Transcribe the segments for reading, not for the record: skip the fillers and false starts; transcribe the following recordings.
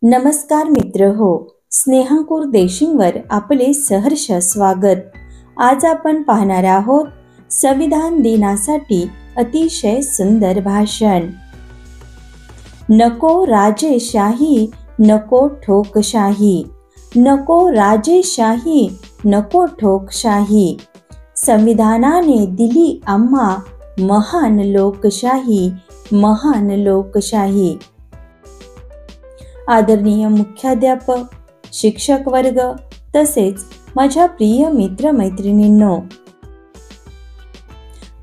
नमस्कार मित्र हो, स्नेहांकुर देशिंगवर आपले सहर्ष स्वागत। आज आपण पाहणार आहोत संविधान दिनासाठी अतिशय सुंदर भाषण। नको राजेशाही, नको ठोकशाही, नको राजेशाही, नको ठोकशाही, संविधानाने दिली आम्हा महान लोकशाही, महान लोकशाही। आदरणीय मुख्याध्यापक, शिक्षक वर्ग तसेच माझ्या प्रिय मित्र मैत्रिणींनो,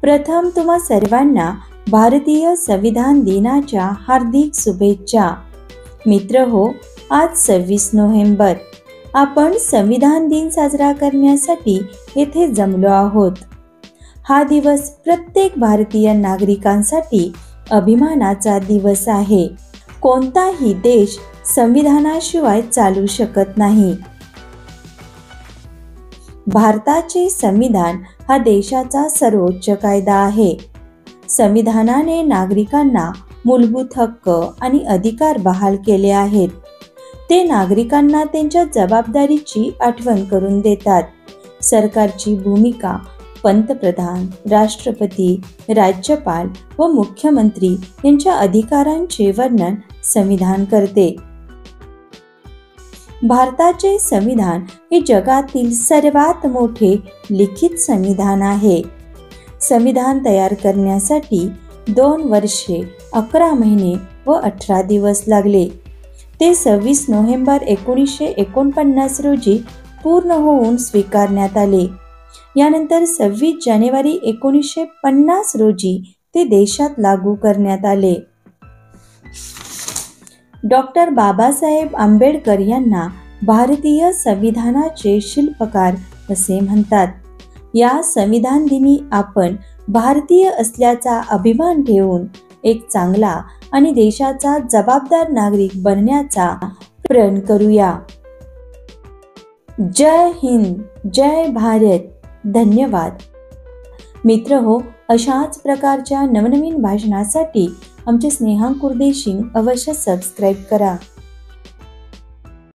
प्रथम तुम्हा सर्वांना भारतीय संविधान दिनाच्या हार्दिक शुभेच्छा। मित्र हो, आज 26 नोव्हेंबर आपण संविधान दिन साजरा करण्यासाठी येथे जमलो आहोत। हा दिवस प्रत्येक भारतीय नागरिकांसाठी अभिमानाचा दिवस आहे। कोणताही देश संविधानाशिवाय चालू शकत नाही। भारताचे संविधान हा देशाचा सर्वोच्च कायदा आहे। संविधानाने नागरिकांना मूलभूत हक्क आणि अधिकार बहाल केले आहेत। ते नागरिकांना त्यांच्या जबाबदारीची आठवण करून देतात। सरकारची भूमिका पंतप्रधान, राष्ट्रपती, राज्यपाल व मुख्यमंत्री यांच्या अधिकारांचे वर्णन संविधान करते। भारताचे संविधान हे जगातील सर्वात मोठे लिखित संविधान आहे। संविधान तयार करण्यासाठी 2 वर्षे 11 महिने व 18 दिवस लागले। ते 26 नोव्हेंबर 1949 रोजी पूर्ण होऊन स्वीकारण्यात आले। यानंतर 26 जानेवारी 1950 रोजी ते देशात लागू करण्यात आले। डॉक्टर बाबासाहेब आंबेडकर यांना भारतीय संविधानाचे शिल्पकार असे म्हणतात। या संविधान दिनी आपण भारतीय असल्याचा अभिमान ठेवून एक चांगला आणि देशाचा जबाबदार नागरिक बनण्याचा प्रण करूया। जय हिंद, जय भारत, धन्यवाद। मित्र हो, अशाच प्रकारच्या नवनवीन भाषणासाठी आमचे स्नेहांकुर देशिंग अवश्य सबस्क्राईब करा।